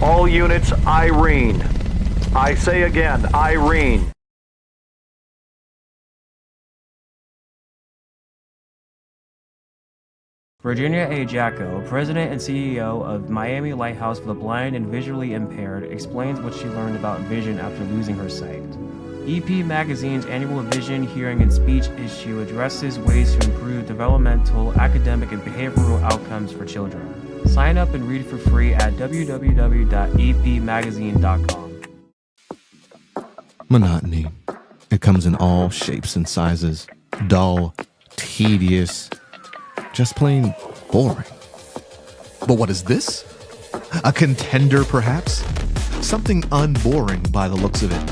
All units, Irene. I say again, Irene. Virginia A. Jacko, president and CEO of Miami Lighthouse for the Blind and Visually Impaired, explains what she learned about vision after losing her sight. EP Magazine's annual Vision, Hearing, and Speech issue addresses ways to improve developmental, academic, and behavioral outcomes for children. Sign up and read for free at www.epmagazine.com. Monotony. It comes in all shapes and sizes. Dull, tedious, just plain boring. But what is this? A contender, perhaps? Something unboring by the looks of it.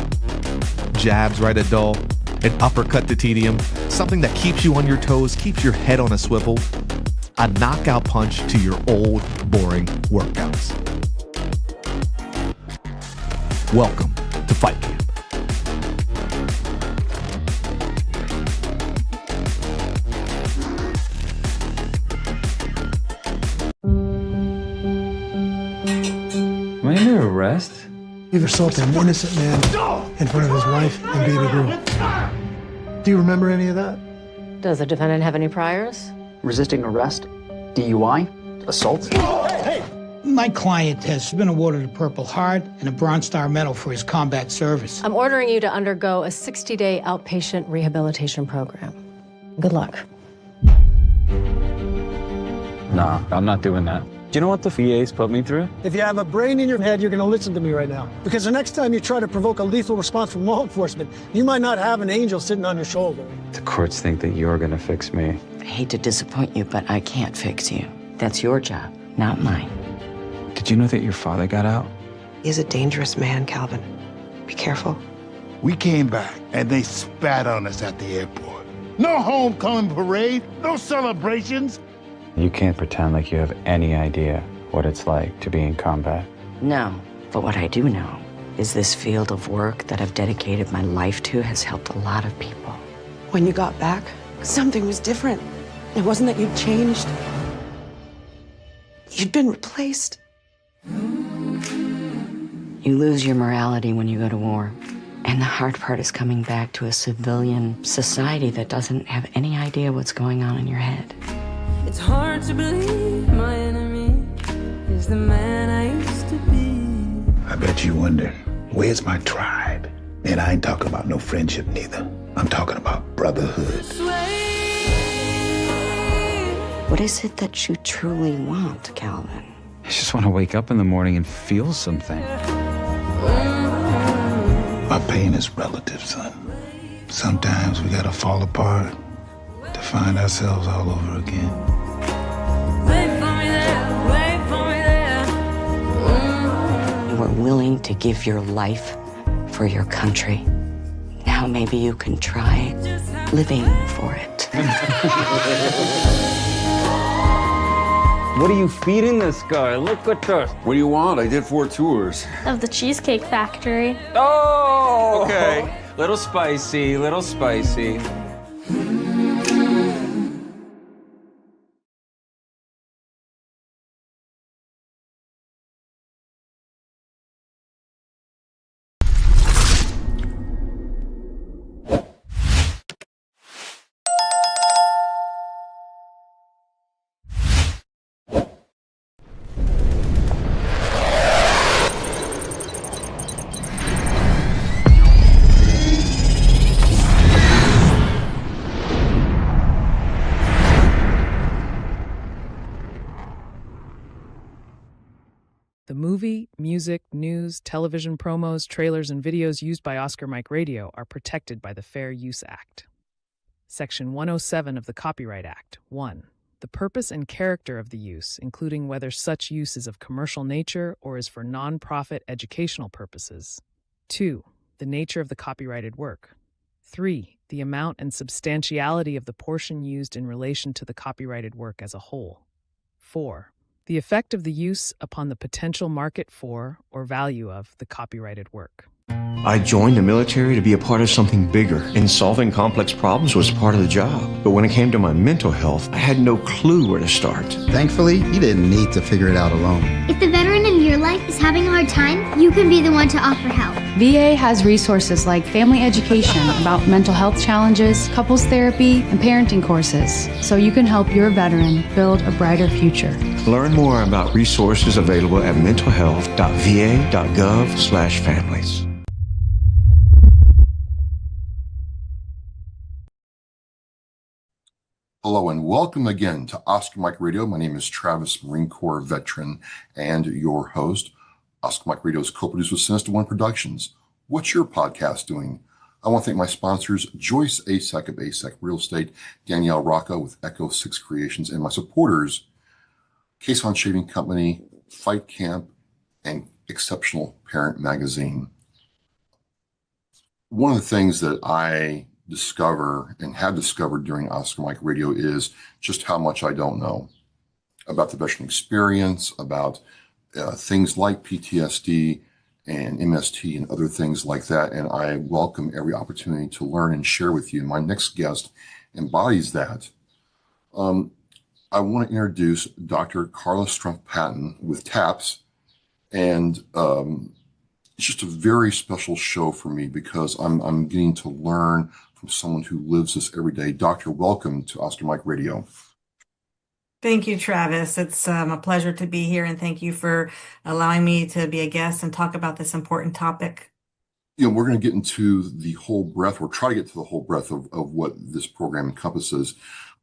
Jabs right at dull, an uppercut to tedium, something that keeps you on your toes, keeps your head on a swivel, a knockout punch to your old, boring workouts. Welcome to Fight Camp. Am I under arrest? You've assaulted an innocent man in front of his wife and baby girl. Do you remember any of that? Does the defendant have any priors? Resisting arrest, DUI, assault. My client has been awarded a Purple Heart and a Bronze Star Medal for his combat service. I'm ordering you to undergo a 60-day outpatient rehabilitation program. Good luck. Nah, I'm not doing that. Do you know what the VA's put me through? If you have a brain in your head, you're going to listen to me right now. Because the next time you try to provoke a lethal response from law enforcement, you might not have an angel sitting on your shoulder. The courts think that you're gonna fix me. I hate to disappoint you, but I can't fix you. That's your job, not mine. Did you know that your father got out? He's a dangerous man, Calvin. Be careful. We came back and they spat on us at the airport. No homecoming parade, no celebrations. You can't pretend like you have any idea what it's like to be in combat. No, but what I do know is this field of work that I've dedicated my life to has helped a lot of people. When you got back, something was different. It wasn't that you'd changed. You'd been replaced. You lose your morality when you go to war. And the hard part is coming back to a civilian society that doesn't have any idea what's going on in your head. It's hard to believe my enemy is the man I used to be. I bet you wonder, where's my tribe? And I ain't talking about no friendship neither. I'm talking about brotherhood. What is it that you truly want, Calvin? I just want to wake up in the morning and feel something. My pain is relative, son. Sometimes we gotta fall apart to find ourselves all over again. You were willing to give your life for your country. Now maybe you can try living for it. What are you feeding this guy? Look at this. What do you want? I did 4 tours. Of the Cheesecake Factory. Oh! Okay. Little spicy, little spicy. The movie, music, news, television promos, trailers, and videos used by Oscar Mike Radio are protected by the Fair Use Act. Section 107 of the Copyright Act. 1. The purpose and character of the use, including whether such use is of commercial nature or is for non-profit educational purposes. 2. The nature of the copyrighted work. 3. The amount and substantiality of the portion used in relation to the copyrighted work as a whole. 4. The effect of the use upon the potential market for or value of the copyrighted work. I joined the military to be a part of something bigger, and solving complex problems was part of the job. But when it came to my mental health, I had no clue where to start. Thankfully, you didn't need to figure it out alone. If the veteran in your life is having a hard time, you can be the one to offer help. VA has resources like family education about mental health challenges, couples therapy, and parenting courses, so you can help your veteran build a brighter future. Learn more about resources available at mentalhealth.va.gov/families. Hello and welcome again to Oscar Mike Radio. My name is Travis, Marine Corps veteran and your host. Oscar Mike Radio is co-produced with Sinister One Productions. What's your podcast doing? I want to thank my sponsors, Joyce Asek of Asek Real Estate, Danielle Rocca with Echo 6 Creations, and my supporters, Case on Shaving Company, Fight Camp, and Exceptional Parent Magazine. One of the things that I discover and have discovered during Oscar Mike Radio is just how much I don't know about the veteran experience, about things like PTSD and MST and other things like that. And I welcome every opportunity to learn and share with you. My next guest embodies that. I want to introduce Dr. Carla Stumpf-Patton with TAPS. And it's just a very special show for me because I'm getting to learn from someone who lives this every day. Doctor, welcome to Oscar Mike Radio. Thank you, Travis. It's a pleasure to be here, and thank you for allowing me to be a guest and talk about this important topic. You know, we're going to get into the whole breadth, or try to get to the whole breadth of what this program encompasses.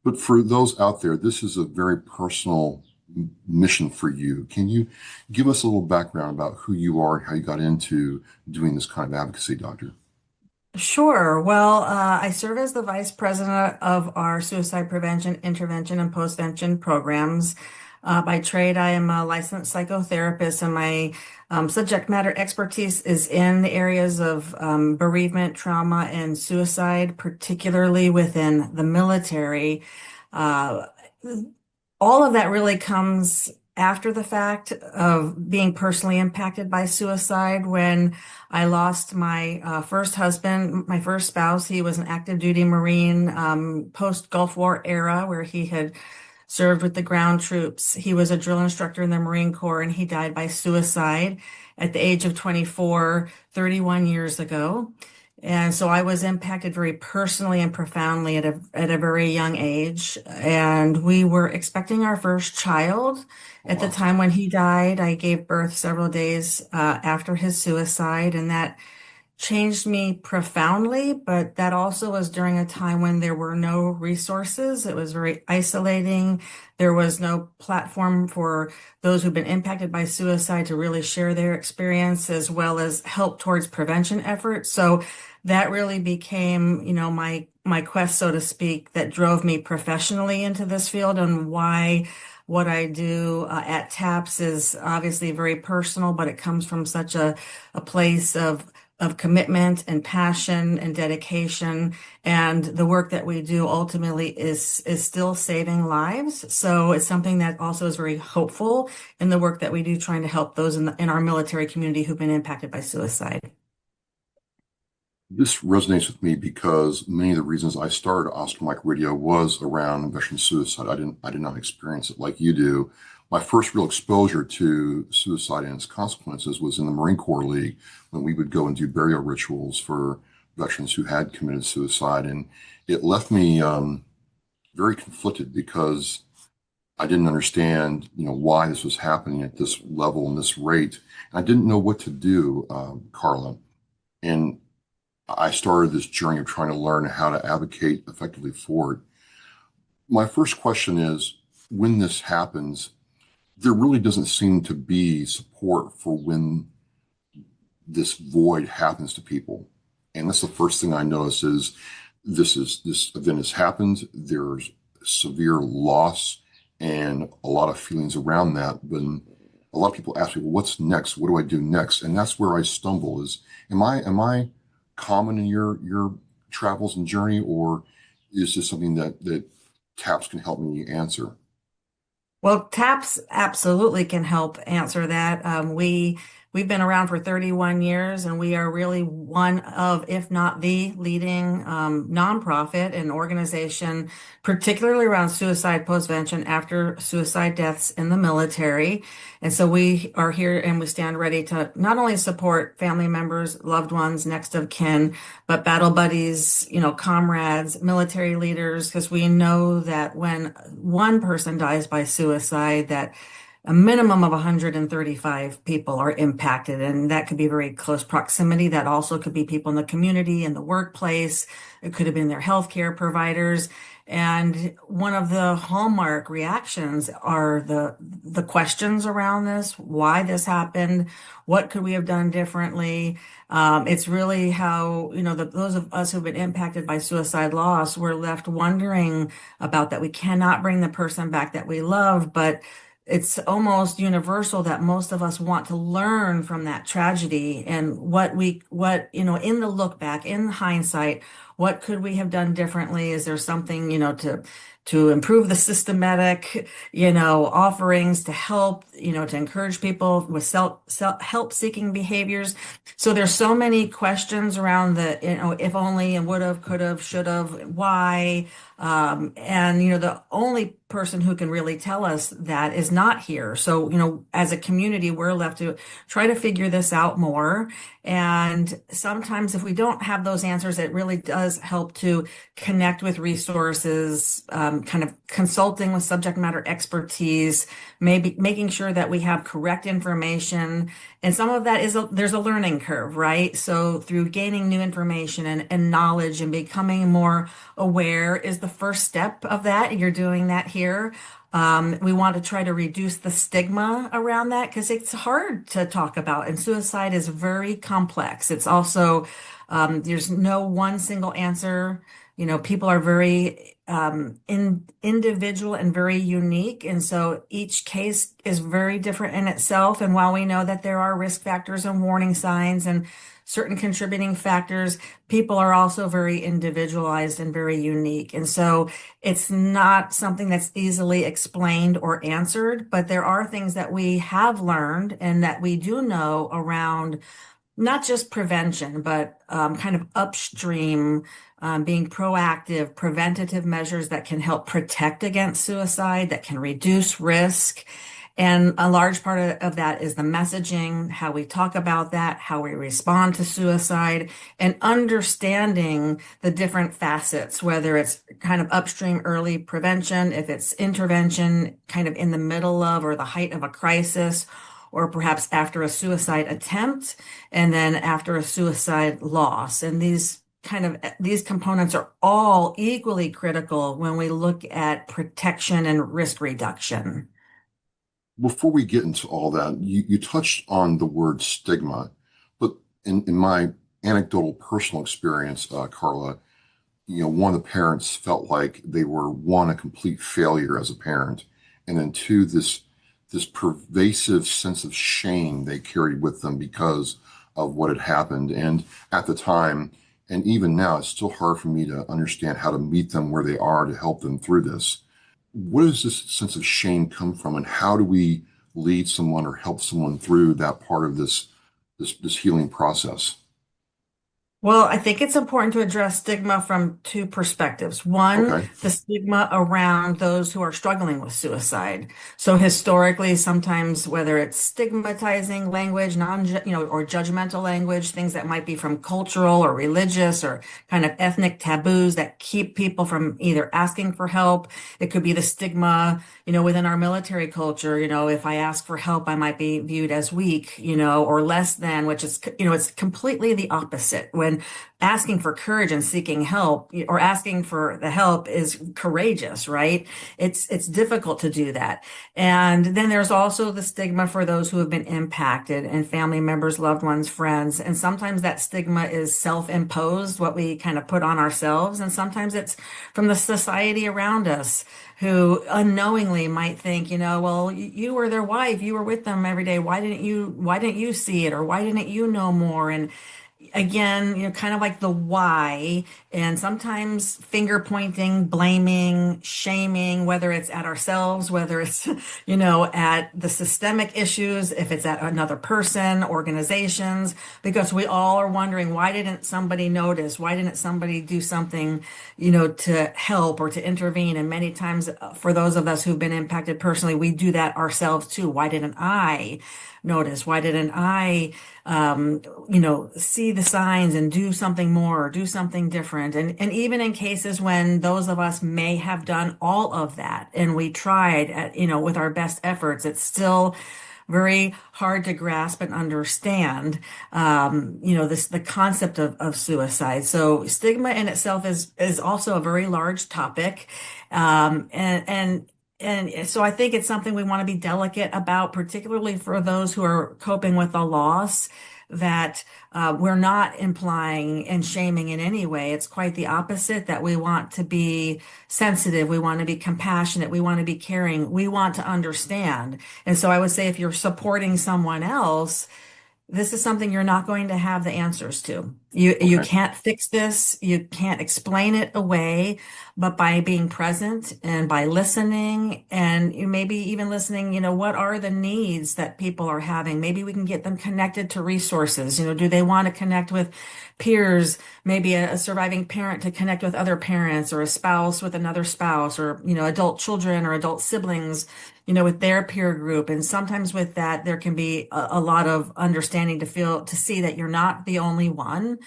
But for those out there, this is a very personal mission for you. Can you give us a little background about who you are and how you got into doing this kind of advocacy, Doctor? Sure. Well, I serve as the vice president of our suicide prevention, intervention, and postvention programs. By trade, I am a licensed psychotherapist, and my subject matter expertise is in the areas of bereavement, trauma, and suicide, particularly within the military. All of that really comes after the fact of being personally impacted by suicide. When I lost my first husband, my first spouse, he was an active duty Marine, post-Gulf War era, where he had served with the ground troops. He was a drill instructor in the Marine Corps, and he died by suicide at the age of 24, 31 years ago. And so I was impacted very personally and profoundly at a very young age. And we were expecting our first child at the time when he died. I gave birth several days after his suicide, and that changed me profoundly. But that also was during a time when there were no resources. It was very isolating. There was no platform for those who've been impacted by suicide to really share their experience, as well as help towards prevention efforts. So that really became, my quest, so to speak, that drove me professionally into this field, and why what I do at TAPS is obviously very personal, but it comes from such a place of commitment and passion and dedication. And the work that we do ultimately is still saving lives. So it's something that also is very hopeful in the work that we do, trying to help those in our military community who've been impacted by suicide. This resonates with me because many of the reasons I started Oscar Mike Radio was around veteran suicide. I did not experience it like you do. My first real exposure to suicide and its consequences was in the Marine Corps League, when we would go and do burial rituals for veterans who had committed suicide. And it left me very conflicted because I didn't understand, why this was happening at this level and this rate. And I didn't know what to do, Carla. And I started this journey of trying to learn how to advocate effectively for it. My first question is, when this happens, there really doesn't seem to be support for when this void happens to people. And that's the first thing I notice is this event has happened. There's severe loss and a lot of feelings around that. When a lot of people ask me, well, what's next? What do I do next? And that's where I stumble is, am I common in your travels and journey, or is this something that TAPS can help me answer? Well, TAPS absolutely can help answer that. We We've been around for 31 years, and we are really one of, if not the leading nonprofit and organization, particularly around suicide postvention after suicide deaths in the military. And so we are here and we stand ready to not only support family members, loved ones, next of kin, but battle buddies, comrades, military leaders, because we know that when one person dies by suicide, that a minimum of 135 people are impacted, and that could be very close proximity. That also could be people in the community, in the workplace. It could have been their healthcare providers. And one of the hallmark reactions are the questions around this, why this happened, what could we have done differently? It's really how, those of us who've been impacted by suicide loss, we're left wondering about that. We cannot bring the person back that we love, but it's almost universal that most of us want to learn from that tragedy and in the look back, in hindsight, what could we have done differently? Is there something, to improve the systematic, offerings to help, to encourage people with help seeking behaviors? So there's so many questions around the, if only and would have, could have, should have, why. And, the only person who can really tell us that is not here. So, as a community, we're left to try to figure this out more. And sometimes if we don't have those answers, it really does help to connect with resources, kind of consulting with subject matter expertise, maybe making sure that we have correct information. And some of that there's a learning curve, right? So through gaining new information and knowledge and becoming more aware is the first step of that. You're doing that here. We want to try to reduce the stigma around that because it's hard to talk about, and suicide is very complex. It's also, there's no one single answer. People are very individual and very unique. And so each case is very different in itself. And while we know that there are risk factors and warning signs and certain contributing factors, people are also very individualized and very unique. And so it's not something that's easily explained or answered, but there are things that we have learned and that we do know around not just prevention, but kind of upstream, being proactive, preventative measures that can help protect against suicide, that can reduce risk. And a large part of that is the messaging, how we talk about that, how we respond to suicide, and understanding the different facets, whether it's kind of upstream early prevention, if it's intervention kind of in the middle of or the height of a crisis, or perhaps after a suicide attempt, and then after a suicide loss. And these components are all equally critical when we look at protection and risk reduction. Before we get into all that, you touched on the word stigma, but in my anecdotal personal experience, Carla, one of the parents felt like they were, one, a complete failure as a parent, and then two, this pervasive sense of shame they carried with them because of what had happened. And at the time, and even now, it's still hard for me to understand how to meet them where they are to help them through this. Where does this sense of shame come from, and how do we lead someone or help someone through that part of this healing process? Well, I think it's important to address stigma from two perspectives. One, the stigma around those who are struggling with suicide. So historically, sometimes whether it's stigmatizing language, or judgmental language, things that might be from cultural or religious or kind of ethnic taboos that keep people from either asking for help. It could be the stigma, within our military culture, if I ask for help, I might be viewed as weak, or less than, which is, it's completely the opposite. When asking for courage and seeking help, or asking for the help, is courageous, right? It's difficult to do that. And then there's also the stigma for those who have been impacted, and family members, loved ones, friends. And sometimes that stigma is self-imposed, what we kind of put on ourselves. And sometimes it's from the society around us, who unknowingly might think, well, you were their wife, you were with them every day. Why didn't you see it? Or why didn't you know more? And again, kind of like the why, and sometimes finger pointing, blaming, shaming, whether it's at ourselves, whether it's, at the systemic issues, if it's at another person, organizations, because we all are wondering, why didn't somebody notice? Why didn't somebody do something, to help or to intervene? And many times for those of us who've been impacted personally, we do that ourselves too. Why didn't I notice? Why didn't I, see the signs and do something more, or do something different? And even in cases when those of us may have done all of that and we tried at, with our best efforts, it's still very hard to grasp and understand, the concept of suicide. So stigma in itself is also a very large topic. And so I think it's something we want to be delicate about, particularly for those who are coping with a loss, that we're not implying and shaming in any way. It's quite the opposite, that we want to be sensitive. We want to be compassionate. We want to be caring. We want to understand. And so I would say if you're supporting someone else, this is something you're not going to have the answers to. You can't fix this. You can't explain it away, but by being present and by listening, and you maybe even listening, what are the needs that people are having? Maybe we can get them connected to resources. Do they want to connect with peers, maybe a surviving parent to connect with other parents, or a spouse with another spouse, or, adult children or adult siblings, with their peer group. And sometimes with that, there can be a lot of understanding to see that you're not the only one.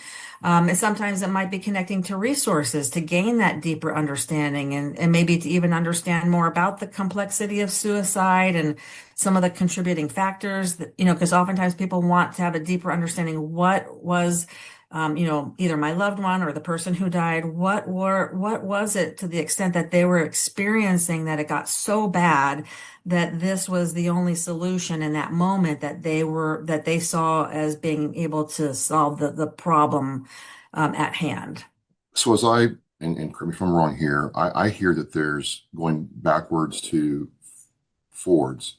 And sometimes it might be connecting to resources to gain that deeper understanding, and maybe to even understand more about the complexity of suicide and some of the contributing factors that, because oftentimes people want to have a deeper understanding. What was, either my loved one or the person who died, what was it, to the extent that they were experiencing that it got so bad that this was the only solution in that moment, that they saw as being able to solve the problem at hand. So and correct me if I'm wrong here, I hear that there's, going backwards to forwards,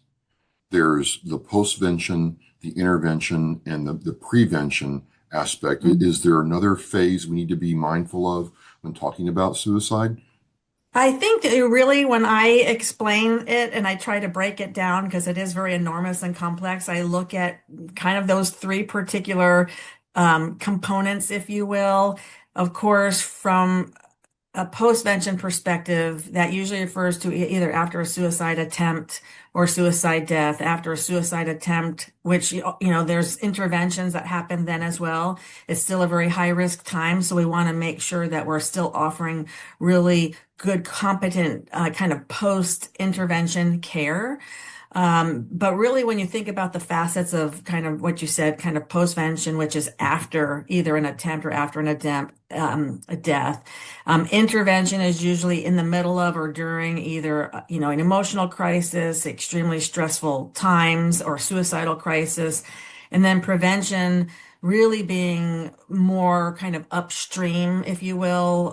there's the postvention, the intervention, and the prevention aspect. Is there another phase we need to be mindful of when talking about suicide? I think that really, when I explain it and I try to break it down, because it is very enormous and complex, I look at kind of those three particular components, if you will. Of course, from a postvention perspective, that usually refers to either after a suicide attempt or suicide death. After a suicide attempt, which, there's interventions that happen then as well. It's still a very high risk time. So we want to make sure that we're still offering really good, competent kind of post-intervention care. But really, when you think about the facets of kind of what you said, kind of postvention, which is after either an attempt or after a death, intervention is usually in the middle of or during either, an emotional crisis, extremely stressful times, or suicidal crisis. And then prevention really being more kind of upstream, if you will,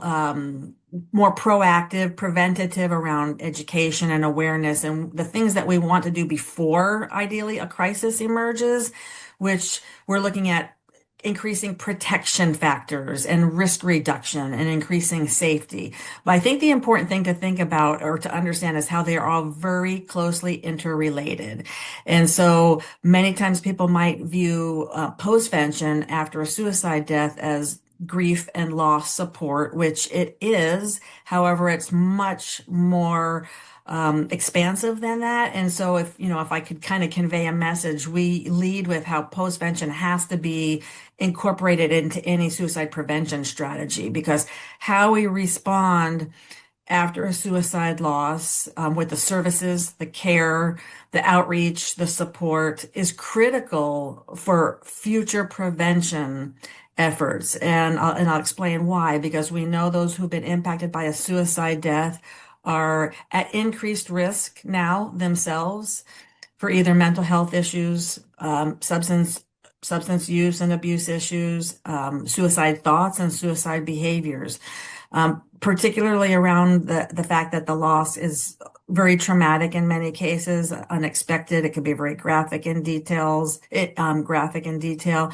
more proactive, preventative around education and awareness and the things that we want to do before, ideally, a crisis emerges, which we're looking at increasing protection factors and risk reduction and increasing safety. But I think the important thing to think about or to understand is how they are all very closely interrelated. And so many times people might view postvention after a suicide death as grief and loss support, which it is. However, it's much more expansive than that. And so if I could kind of convey a message, we lead with how postvention has to be incorporated into any suicide prevention strategy, because how we respond after a suicide loss with the services, the care, the outreach, the support is critical for future prevention efforts. And I'll explain why, because we know those who've been impacted by a suicide death are at increased risk now themselves for either mental health issues, substance use and abuse issues, suicide thoughts and suicide behaviors, particularly around the fact that the loss is very traumatic in many cases, unexpected. It could be very graphic in details, graphic in detail.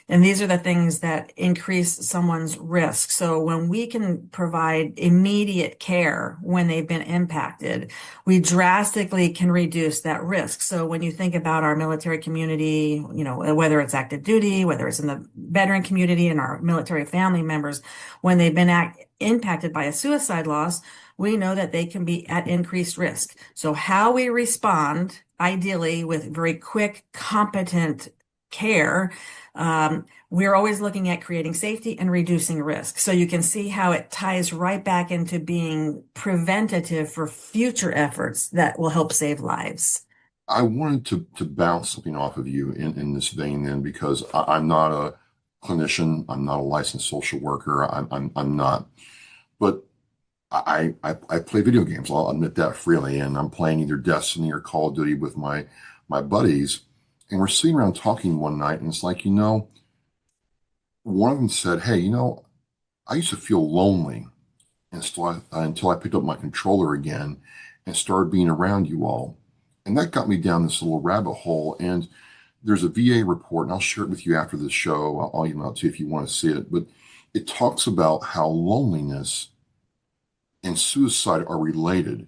And these are the things that increase someone's risk. So when we can provide immediate care when they've been impacted, we drastically can reduce that risk. So when you think about our military community, whether it's active duty, whether it's in the veteran community and our military family members, when they've been impacted by a suicide loss, we know that they can be at increased risk. So how we respond, ideally with very quick, competent care, we're always looking at creating safety and reducing risk. So you can see how it ties right back into being preventative for future efforts that will help save lives. I wanted to bounce something off of you in this vein then, because I'm not a clinician, I'm not a licensed social worker, I'm not. But I play video games, I'll admit that freely, and I'm playing either Destiny or Call of Duty with my buddies, and we're sitting around talking one night, and it's like, one of them said, hey, I used to feel lonely until I picked up my controller again and started being around you all. And that got me down this little rabbit hole. And there's a VA report, and I'll share it with you after the show. I'll email it to you if you want to see it. But it talks about how loneliness and suicide are related.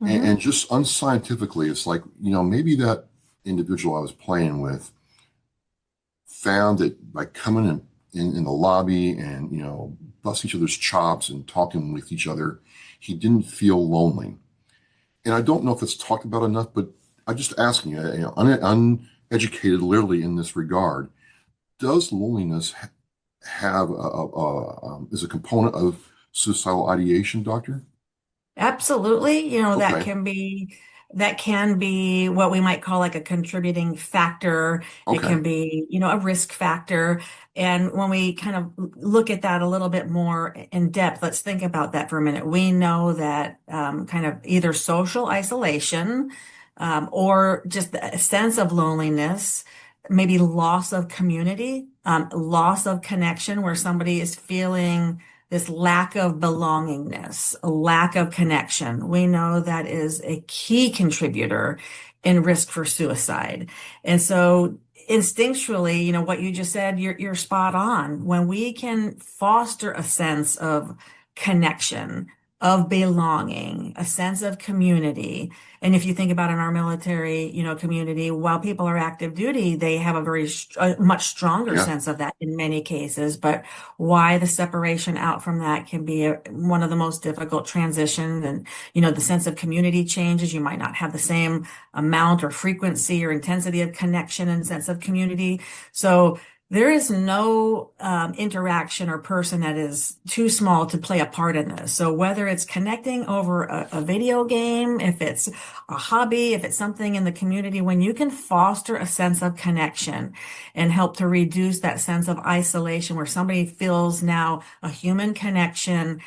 Mm-hmm. And just unscientifically, it's like, maybe that individual I was playing with found that by coming in the lobby and, busting each other's chops and talking with each other, he didn't feel lonely. And I don't know if it's talked about enough, but I'm just asking you, uneducated literally in this regard, does loneliness have is a component of suicidal ideation, doctor? Absolutely. Okay. That can be what we might call like a contributing factor. Okay. It can be, a risk factor. And when we kind of look at that a little bit more in depth, let's think about that for a minute. We know that kind of either social isolation or just a sense of loneliness, maybe loss of community, loss of connection, where somebody is feeling this lack of belongingness, a lack of connection. We know that is a key contributor in risk for suicide. And so instinctually, what you just said, you're spot on. When we can foster a sense of connection, of belonging, a sense of community. And if you think about in our military, community, while people are active duty, they have a much stronger sense of that in many cases. But why the separation out from that can be one of the most difficult transitions. And, the sense of community changes. You might not have the same amount or frequency or intensity of connection and sense of community. So there is no interaction or person that is too small to play a part in this. So whether it's connecting over a video game, if it's a hobby, if it's something in the community, when you can foster a sense of connection and help to reduce that sense of isolation where somebody feels now a human connection,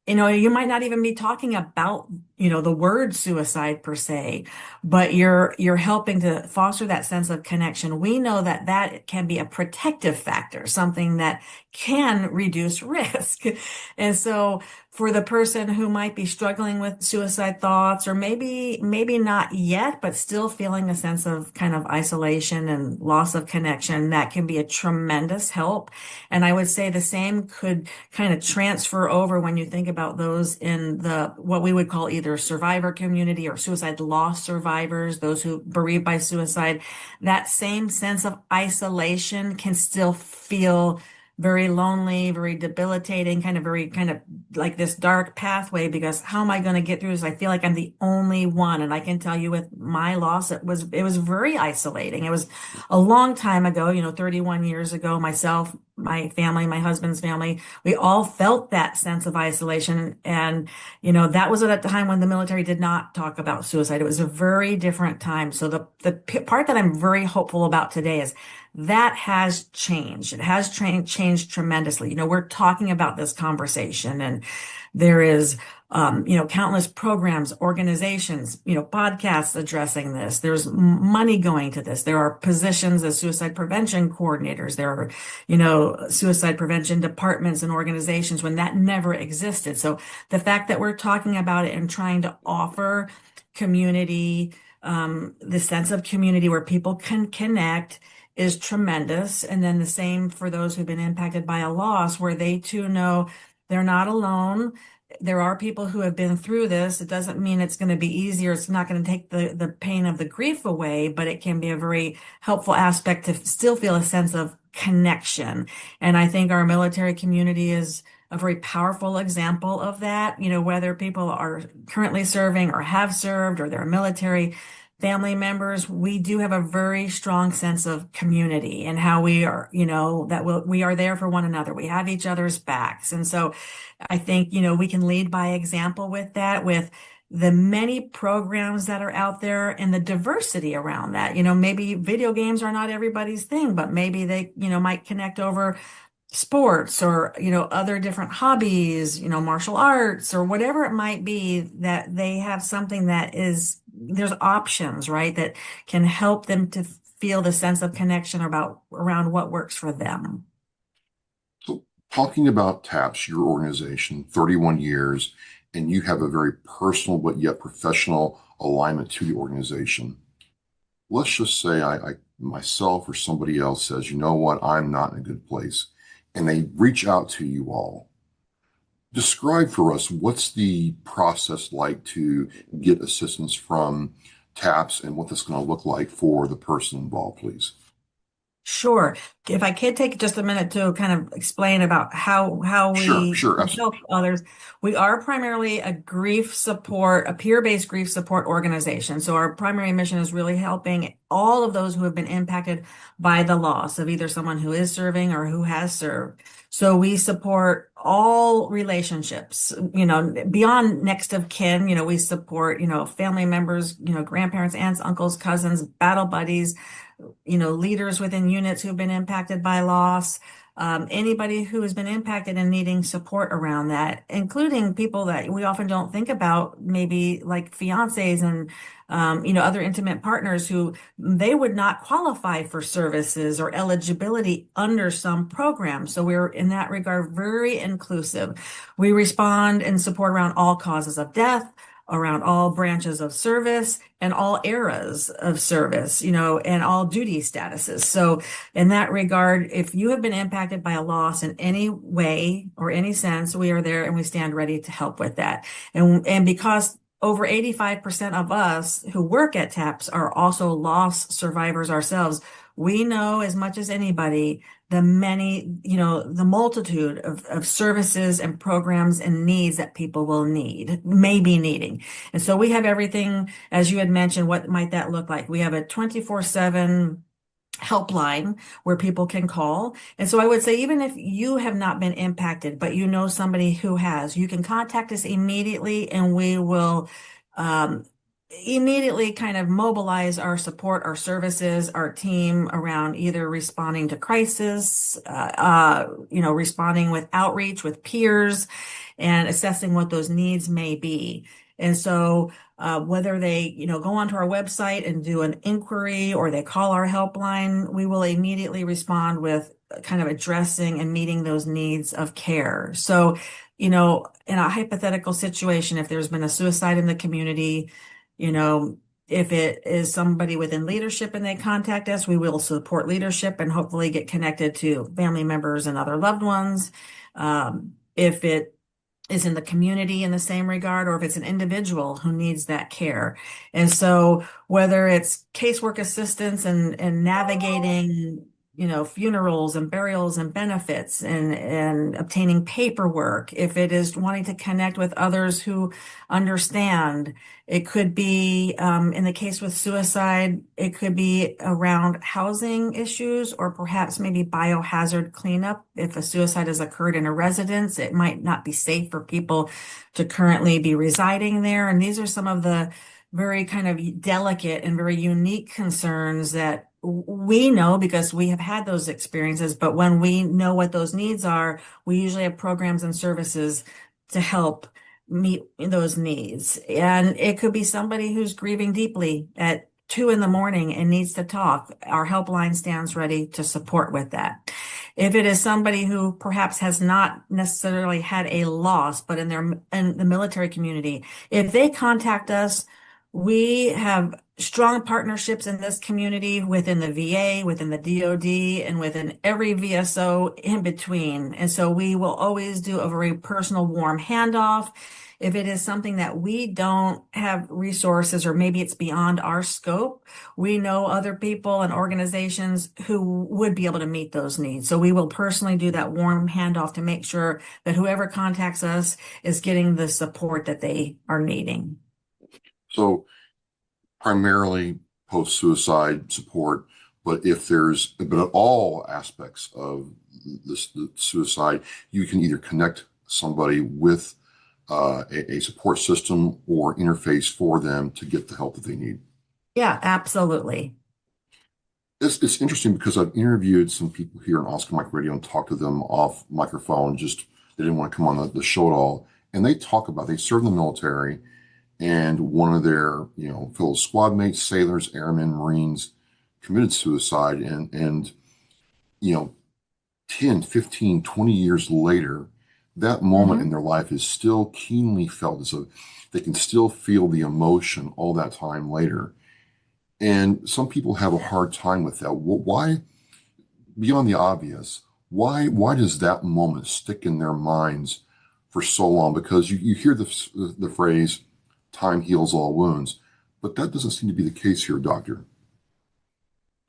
you might not even be talking about, the word suicide per se, but you're helping to foster that sense of connection. We know that can be a protective factor, something that can reduce risk. And so for the person who might be struggling with suicide thoughts, or maybe not yet, but still feeling a sense of kind of isolation and loss of connection, that can be a tremendous help. And I would say the same could kind of transfer over when you think about those in what we would call either survivor community or suicide loss survivors, those who bereaved by suicide. That same sense of isolation can still feel very lonely, very debilitating, kind of like this dark pathway, because how am I going to get through this? I feel like I'm the only one. And I can tell you with my loss, it was very isolating. It was a long time ago, 31 years ago, myself, my family, my husband's family, we all felt that sense of isolation. And, that was at a time when the military did not talk about suicide. It was a very different time. So the part that I'm very hopeful about today is that has changed. It has changed tremendously. We're talking about this conversation, and there is, countless programs, organizations, podcasts addressing this. There's money going to this. There are positions as suicide prevention coordinators. There are, suicide prevention departments and organizations when that never existed. So the fact that we're talking about it and trying to offer community, the sense of community where people can connect is tremendous. And then the same for those who've been impacted by a loss, where they too know they're not alone. There are people who have been through this. It doesn't mean it's going to be easier. It's not going to take the pain of the grief away, but it can be a very helpful aspect to still feel a sense of connection. And I think our military community is a very powerful example of that. You know, whether people are currently serving or have served or they're military family members, we do have a very strong sense of community and how we are, you know, that we are there for one another. We have each other's backs. And so I think, you know, we can lead by example with that, with the many programs that are out there and the diversity around that. You know, maybe video games are not everybody's thing, but maybe they, you know, might connect over sports or, you know, other different hobbies, you know, martial arts or whatever it might be, that they have something that is, there's options, right, that can help them to feel the sense of connection around what works for them. So talking about TAPS, your organization, 31 years, and you have a very personal but yet professional alignment to the organization. Let's just say I myself or somebody else says, you know what, I'm not in a good place, and they reach out to you all. Describe for us, what's the process like to get assistance from TAPS and what that's going to look like for the person involved, please? Sure. If I could take just a minute to kind of explain about how we help others. We are primarily a peer-based grief support organization. So our primary mission is really helping all of those who have been impacted by the loss of either someone who is serving or who has served. So we support all relationships, you know, beyond next of kin. You know, we support, you know, family members, you know, grandparents, aunts, uncles, cousins, battle buddies, you know, leaders within units who've been impacted by loss, anybody who has been impacted and needing support around that, including people that we often don't think about, maybe like fiancés and, you know, other intimate partners who they would not qualify for services or eligibility under some programs. So we're in that regard very inclusive. We respond and support around all causes of death, around all branches of service and all eras of service, you know, and all duty statuses. So in that regard, if you have been impacted by a loss in any way or any sense, we are there and we stand ready to help with that. And because over 85% of us who work at TAPS are also loss survivors ourselves, we know as much as anybody the many, you know, the multitude of services and programs and needs that people may be needing. And so we have everything, as you had mentioned, what might that look like? We have a 24/7 helpline where people can call. And so I would say, even if you have not been impacted, but you know somebody who has, you can contact us immediately and we will, immediately kind of mobilize our support, our services, our team around either responding to crisis, you know, responding with outreach with peers and assessing what those needs may be. And so whether they, you know, go onto our website and do an inquiry or they call our helpline, we will immediately respond with kind of addressing and meeting those needs of care. So, you know, in a hypothetical situation, if there's been a suicide in the community, you know, if it is somebody within leadership and they contact us, we will support leadership and hopefully get connected to family members and other loved ones. If it is in the community in the same regard, or if it's an individual who needs that care. And so whether it's casework assistance and navigating, you know, funerals and burials and benefits and obtaining paperwork, if it is wanting to connect with others who understand, it could be, in the case with suicide, it could be around housing issues or perhaps maybe biohazard cleanup. If a suicide has occurred in a residence, it might not be safe for people to currently be residing there. And these are some of the very kind of delicate and very unique concerns that we know because we have had those experiences. But when we know what those needs are, we usually have programs and services to help meet those needs. And it could be somebody who's grieving deeply at 2 a.m. and needs to talk. Our helpline stands ready to support with that. If it is somebody who perhaps has not necessarily had a loss, but in the military community, if they contact us, We have strong partnerships in this community within the VA, within the DoD, and within every VSO in between. And so we will always do a very personal, warm handoff. If it is something that we don't have resources or maybe it's beyond our scope, we know other people and organizations who would be able to meet those needs. So we will personally do that warm handoff to make sure that whoever contacts us is getting the support that they are needing. So primarily post-suicide support, but all aspects of the suicide, you can either connect somebody with a support system or interface for them to get the help that they need. Yeah, absolutely. It's interesting because I've interviewed some people here on Oscar Mike Radio and talked to them off microphone. They didn't want to come on the show at all. And they talk about, they serve in the military, and one of their, fellow squad mates, sailors, airmen, Marines committed suicide. And 10, 15, 20 years later, that moment in their life is still keenly felt. So they can still feel the emotion all that time later. And some people have a hard time with that. Why, beyond the obvious, why does that moment stick in their minds for so long? Because you hear the phrase, time heals all wounds, but that doesn't seem to be the case here, Doctor.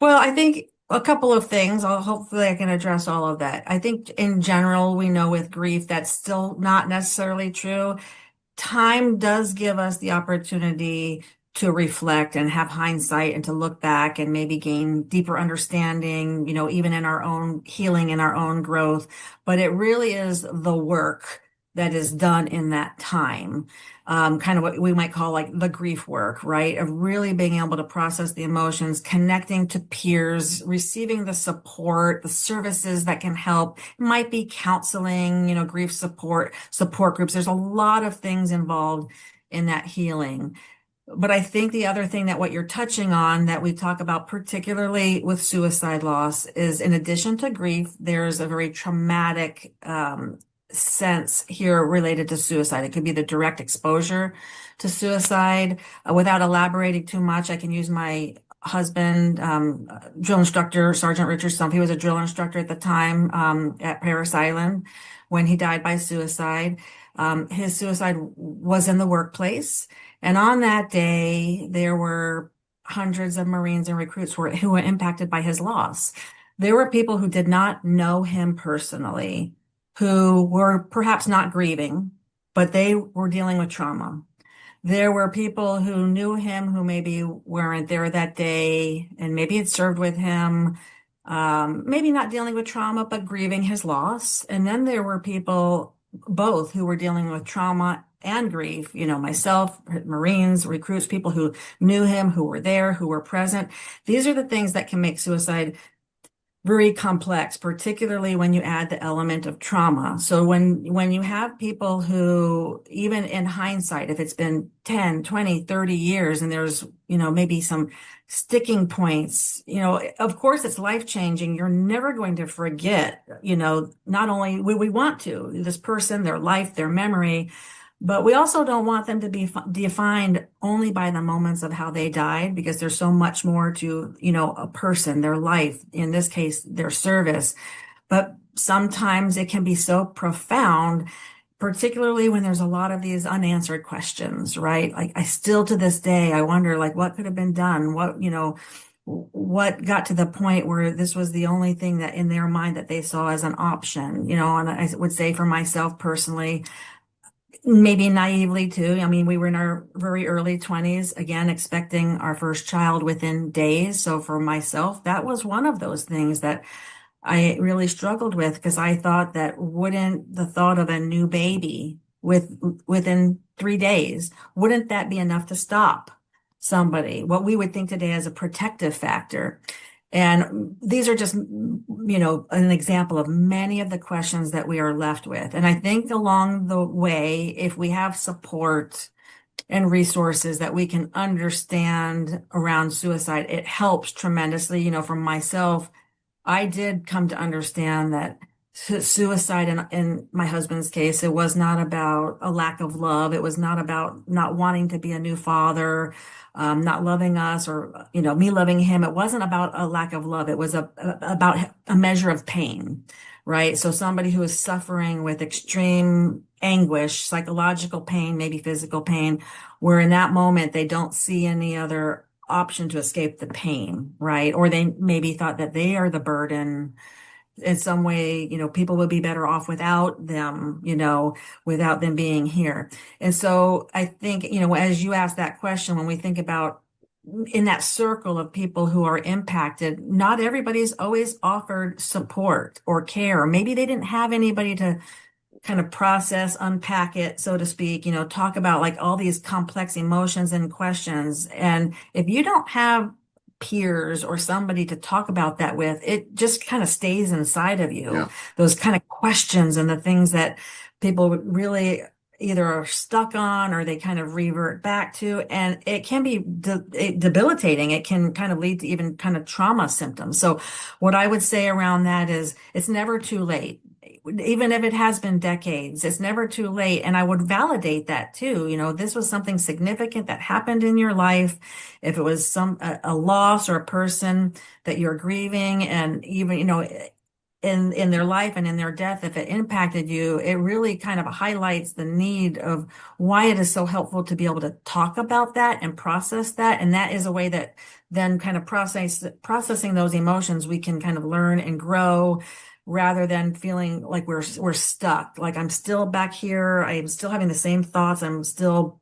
Well, I think a couple of things. Hopefully I can address all of that. I think in general, we know with grief, that's still not necessarily true. Time does give us the opportunity to reflect and have hindsight and to look back and maybe gain deeper understanding, even in our own healing and our own growth. But it really is the work that is done in that time. Kind of what we might call like the grief work, right? Of really being able to process the emotions, connecting to peers, receiving the support, the services that can help. It might be counseling, grief support groups. There's a lot of things involved in that healing. But I think the other thing that what you're touching on that we talk about, particularly with suicide loss, is in addition to grief, there's a very traumatic sense here related to suicide. It could be the direct exposure to suicide. Without elaborating too much, I can use my husband, drill instructor, Sergeant Richard Stumpf. He was a drill instructor at the time at Paris Island when he died by suicide. His suicide was in the workplace. And on that day, there were hundreds of Marines and recruits who were impacted by his loss. There were people who did not know him personally, who were perhaps not grieving, but they were dealing with trauma. There were people who knew him who maybe weren't there that day and maybe had served with him, maybe not dealing with trauma, but grieving his loss. And then there were people both who were dealing with trauma and grief, myself, Marines, recruits, people who knew him, who were there, who were present. These are the things that can make suicide very complex, particularly when you add the element of trauma. So when you have people who, even in hindsight, if it's been 10, 20, 30 years and there's, maybe some sticking points, of course it's life-changing. You're never going to forget, not only we want to, this person, their life, their memory, but we also don't want them to be defined only by the moments of how they died, because there's so much more to, a person, their life, in this case, their service. But sometimes it can be so profound, particularly when there's a lot of these unanswered questions, right? Like I still to this day, I wonder what could have been done? What got to the point where this was the only thing that in their mind that they saw as an option, and I would say for myself personally, maybe naively too. I mean, we were in our very early 20s, again, expecting our first child within days. So for myself, that was one of those things that I really struggled with, because I thought that wouldn't the thought of a new baby within 3 days, wouldn't that be enough to stop somebody? What we would think today as a protective factor. And these are just, an example of many of the questions that we are left with. And I think along the way, if we have support and resources that we can understand around suicide, it helps tremendously. For myself, I did come to understand that suicide in my husband's case, it was not about a lack of love. It was not about not wanting to be a new father, not loving us, or, me loving him. It wasn't about a lack of love. It was about a measure of pain, right? So somebody who is suffering with extreme anguish, psychological pain, maybe physical pain, where in that moment they don't see any other option to escape the pain, right? Or they maybe thought that they are the burden in some way, people would be better off without them, without them being here. And so I think, as you asked that question, when we think about in that circle of people who are impacted, not everybody's always offered support or care. Maybe they didn't have anybody to kind of process, unpack it, so to speak, talk about like all these complex emotions and questions. And if you don't have peers or somebody to talk about that with, it just kind of stays inside of you. Yeah. Those kind of questions and the things that people really either are stuck on or they kind of revert back to. And it can be debilitating. It can kind of lead to even kind of trauma symptoms. So what I would say around that is it's never too late. Even if it has been decades, it's never too late. And I would validate that too. This was something significant that happened in your life. If it was a loss or a person that you're grieving, and even, in their life and in their death, if it impacted you, it really kind of highlights the need of why it is so helpful to be able to talk about that and process that. And that is a way that then kind of processing those emotions, we can kind of learn and grow, rather than feeling like we're stuck. Like I'm still back here. I'm still having the same thoughts. I'm still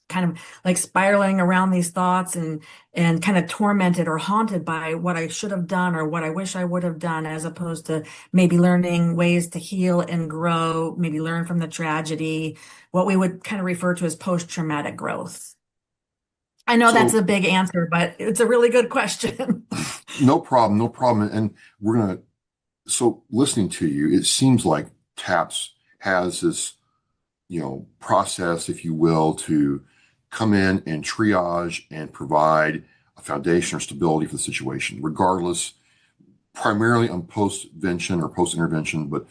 kind of like spiraling around these thoughts and kind of tormented or haunted by what I should have done or what I wish I would have done, as opposed to maybe learning ways to heal and grow, maybe learn from the tragedy, what we would kind of refer to as post-traumatic growth. I know that's a big answer, but it's a really good question. No problem. And so listening to you, it seems like TAPS has this, process, if you will, to come in and triage and provide a foundation or stability for the situation, regardless, primarily on postvention or post-intervention, but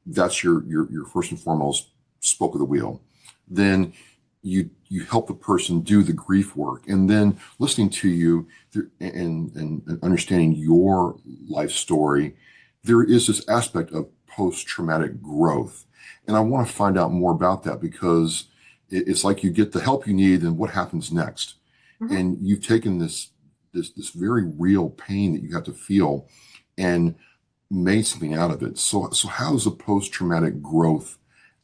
that's your first and foremost spoke of the wheel. Then you help the person do the grief work. And then listening to you and understanding your life story, there is this aspect of post-traumatic growth. And I want to find out more about that, because it's like you get the help you need, and what happens next. Mm-hmm. And you've taken this very real pain that you have to feel and made something out of it. So how does the post-traumatic growth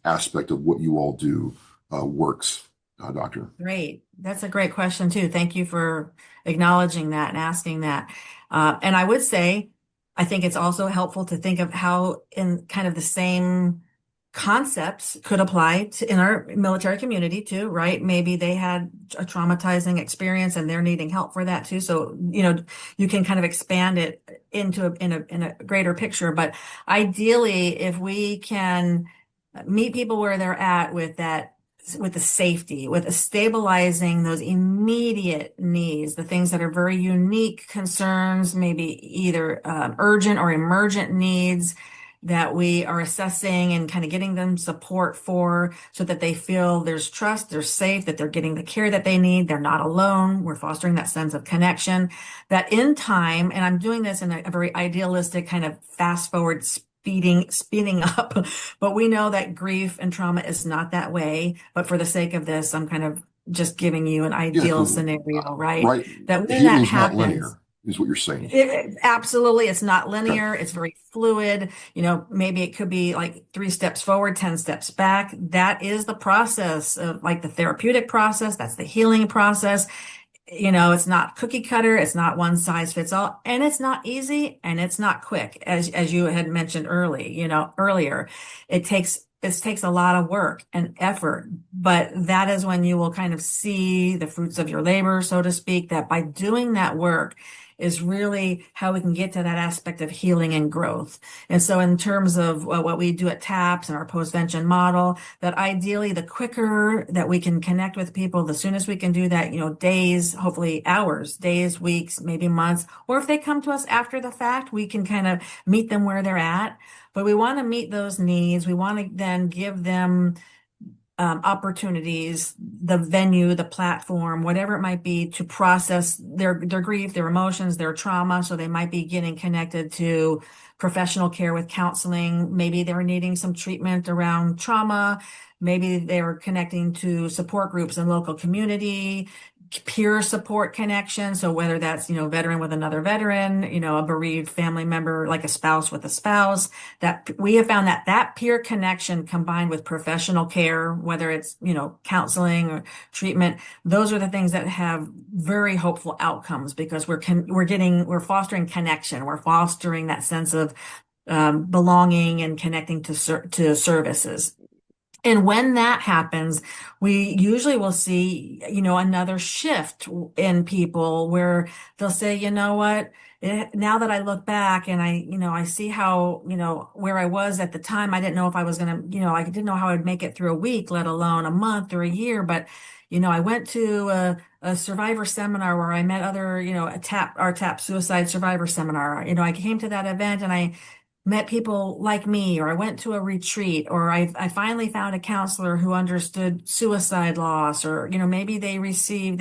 aspect of what you all do works, Doctor? Great. That's a great question too. Thank you for acknowledging that and asking that. And I would say, I think it's also helpful to think of how in kind of the same concepts could apply to in our military community too, right? Maybe they had a traumatizing experience and they're needing help for that too. So, you can kind of expand it into in a greater picture. But ideally, if we can meet people where they're at with the safety, with stabilizing those immediate needs, the things that are very unique concerns, maybe either urgent or emergent needs that we are assessing and kind of getting them support for, so that they feel there's trust, they're safe, that they're getting the care that they need, they're not alone. We're fostering that sense of connection, that in time, and I'm doing this in a very idealistic kind of fast forward speeding up, but we know that grief and trauma is not that way. But for the sake of this, I'm kind of just giving you an ideal scenario, right? Right. That when Healing's that happens, not linear, is what you're saying. Absolutely, it's not linear. It's very fluid. Maybe it could be like 3 steps forward, 10 steps back. That is the process of like the therapeutic process. That's the healing process. It's not cookie cutter. It's not one size fits all, and it's not easy, and it's not quick, as you had mentioned earlier. It takes a lot of work and effort, but that is when you will kind of see the fruits of your labor, so to speak, that by doing that work, is really how we can get to that aspect of healing and growth. And so in terms of what we do at TAPS and our postvention model, that ideally the quicker that we can connect with people, the soonest we can do that, days, hopefully hours, days, weeks, maybe months, or if they come to us after the fact, we can kind of meet them where they're at. But we want to meet those needs. We want to then give them opportunities, the venue, the platform, whatever it might be, to process their grief, their emotions, their trauma. So they might be getting connected to professional care with counseling. Maybe they're needing some treatment around trauma. Maybe they're connecting to support groups in local community, peer support connection. So whether that's, veteran with another veteran, a bereaved family member, like a spouse with a spouse, that we have found that peer connection combined with professional care, whether it's, counseling or treatment, those are the things that have very hopeful outcomes, because we're fostering connection. We're fostering that sense of belonging and connecting to services. And when that happens, we usually will see, another shift in people where they'll say, you know what, now that I look back and I see how, where I was at the time, I didn't know if I was going to, I didn't know how I'd make it through a week, let alone a month or a year. But, I went to a survivor seminar where I met other, our TAP suicide survivor seminar. I came to that event and I met people like me, or I went to a retreat, or I finally found a counselor who understood suicide loss, or, maybe they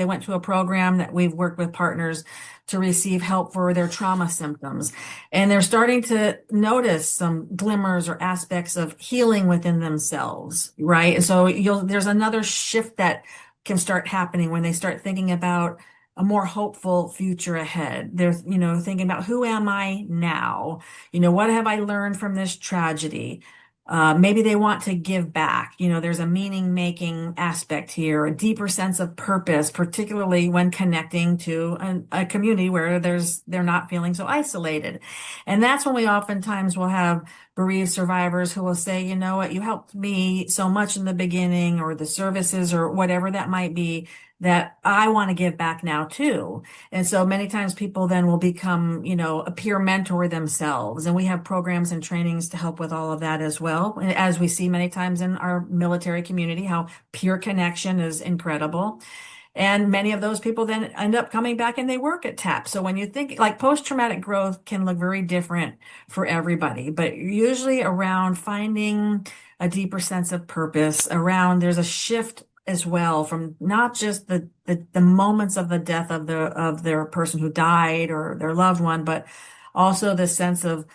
went to a program that we've worked with partners to receive help for their trauma symptoms. And they're starting to notice some glimmers or aspects of healing within themselves, right? And so there's another shift that can start happening when they start thinking about a more hopeful future ahead. They're, thinking about, who am I now? What have I learned from this tragedy? Maybe they want to give back. There's a meaning making aspect here, a deeper sense of purpose, particularly when connecting to a community where they're not feeling so isolated. And that's when we oftentimes will have bereaved survivors who will say, you know what, you helped me so much in the beginning, or the services, or whatever that might be, that I want to give back now too. And so many times people then will become, a peer mentor themselves. And we have programs and trainings to help with all of that as well. And as we see many times in our military community, how peer connection is incredible. And many of those people then end up coming back and they work at TAP. So when you think, like, post-traumatic growth can look very different for everybody, but usually around finding a deeper sense of purpose, around there's a shift as well from not just the moments of the death of their person who died or their loved one, but also the sense of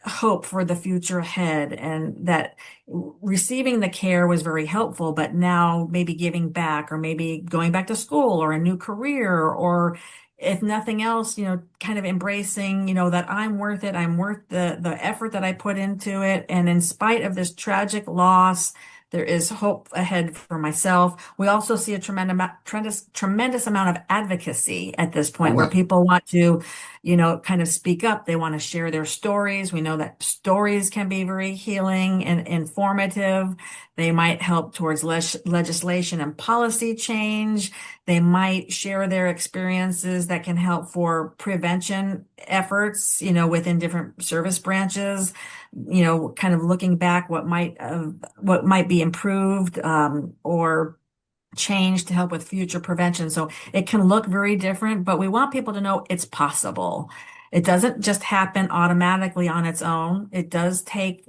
hope for the future ahead, and that receiving the care was very helpful, but now maybe giving back, or maybe going back to school or a new career, or if nothing else, kind of embracing, that I'm worth it. I'm worth the effort that I put into it. And in spite of this tragic loss, there is hope ahead for myself. We also see a tremendous amount of advocacy at this point, where people want to, kind of speak up. They want to share their stories. We know that stories can be very healing and informative. They might help towards legislation and policy change. They might share their experiences that can help for prevention efforts, within different service branches, kind of looking back what might be improved, or changed to help with future prevention. So it can look very different, but we want people to know it's possible. It doesn't just happen automatically on its own. It does take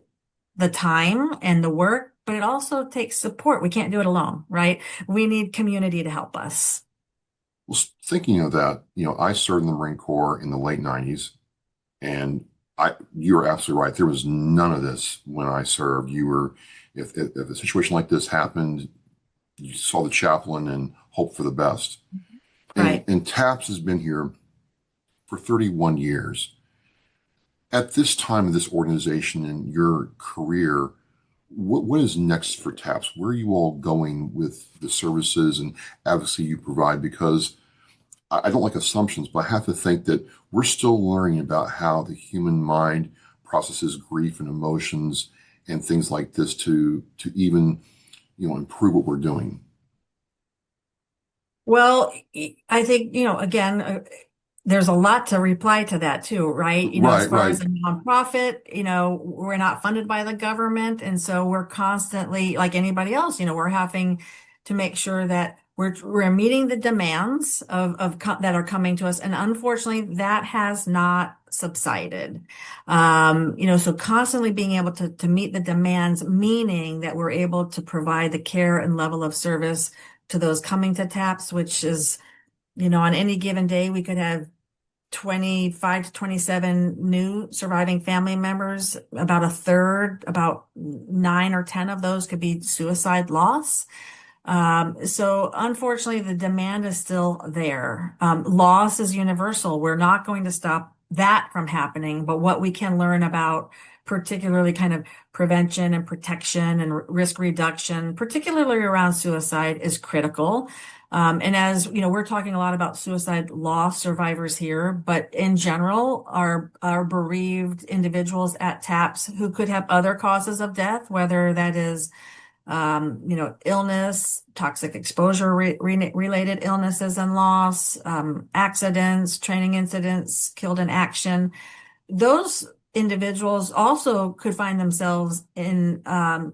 the time and the work, but it also takes support. We can't do it alone, right? We need community to help us. Well, thinking of that, I served in the Marine Corps in the late 90s, and you're absolutely right. There was none of this when I served. If a situation like this happened, you saw the chaplain and hope for the best. Right. And TAPS has been here for 31 years. At this time of this organization and your career, what is next for TAPS? Where are you all going with the services and advocacy you provide? Because I don't like assumptions, but I have to think that we're still learning about how the human mind processes grief and emotions and things like this to even, improve what we're doing. Well, I think, again, there's a lot to reply to that too, right? As Right, far as right. a nonprofit, we're not funded by the government. And so we're constantly, like anybody else, we're having to make sure that we're meeting the demands that are coming to us. And unfortunately, that has not subsided. So constantly being able to meet the demands, meaning that we're able to provide the care and level of service to those coming to TAPS, which is, on any given day, we could have 25 to 27 new surviving family members. About a third, about 9 or 10 of those could be suicide loss. So unfortunately, the demand is still there. Loss is universal. We're not going to stop that from happening, but what we can learn about particularly kind of prevention and protection and risk reduction, particularly around suicide, is critical. And as we're talking a lot about suicide loss survivors here, but in general, our bereaved individuals at TAPS who could have other causes of death, whether that is illness, toxic exposure related illnesses and loss, accidents, training incidents, killed in action. Those individuals also could find themselves in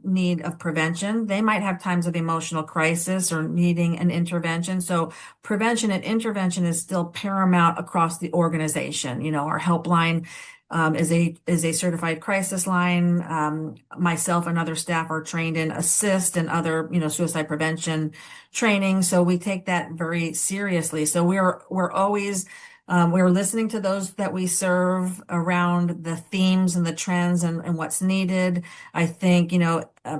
need of prevention. They might have times of emotional crisis or needing an intervention. So prevention and intervention is still paramount across the organization. Our helpline is a certified crisis line. Myself and other staff are trained in ASSIST and other, suicide prevention training. So we take that very seriously. So we're always we're listening to those that we serve around the themes and the trends and what's needed. I think,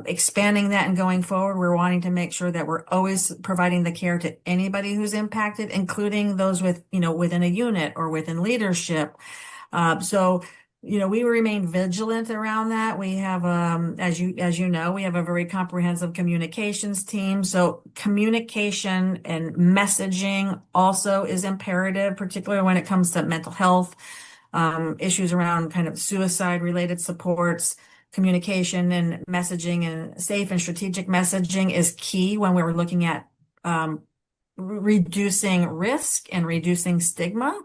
expanding that and going forward, we're wanting to make sure that we're always providing the care to anybody who's impacted, including those within a unit or within leadership. We remain vigilant around that. We have, as you know, we have a very comprehensive communications team. So communication and messaging also is imperative, particularly when it comes to mental health, issues around kind of suicide related supports. Communication and messaging and safe and strategic messaging is key when we're looking at, reducing risk and reducing stigma.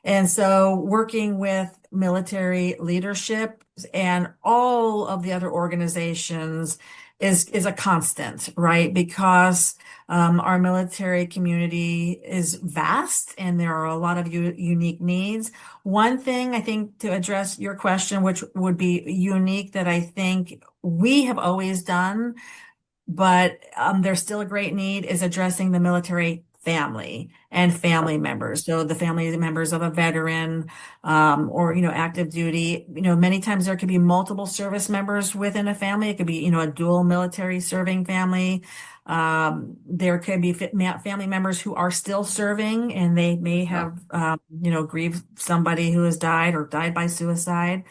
And so working with military leadership and all of the other organizations is a constant, right? Because our military community is vast and there are a lot of unique needs. One thing I think to address your question, which would be unique that I think we have always done, but there's still a great need, is addressing the military family and family members. So the family members of a veteran or, active duty, many times there could be multiple service members within a family. It could be, a dual military serving family. There could be family members who are still serving and they may have, grieved somebody who has died or died by suicide.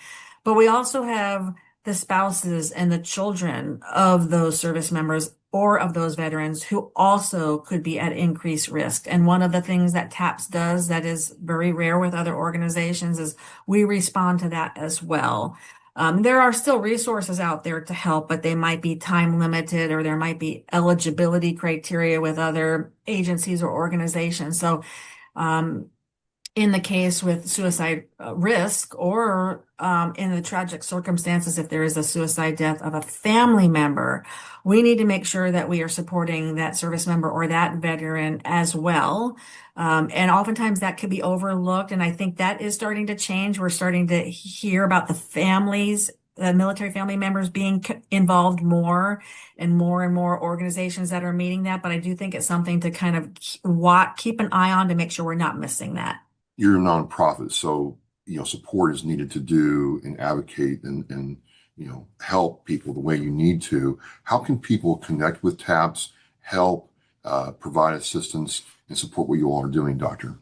But we also have the spouses and the children of those service members or of those veterans who also could be at increased risk. And one of the things that TAPS does that is very rare with other organizations is we respond to that as well. There are still resources out there to help, but they might be time limited or there might be eligibility criteria with other agencies or organizations. So, in the case with suicide risk or in the tragic circumstances, if there is a suicide death of a family member, we need to make sure that we are supporting that service member or that veteran as well. And oftentimes that could be overlooked. And I think that is starting to change. We're starting to hear about the military family members being involved more and more organizations that are meeting that. But I do think it's something to kind of keep an eye on to make sure we're not missing that. You're a nonprofit, so support is needed to do and advocate and help people the way you need to. How can people connect with TAPS, help, provide assistance, and support what you all are doing, Doctor?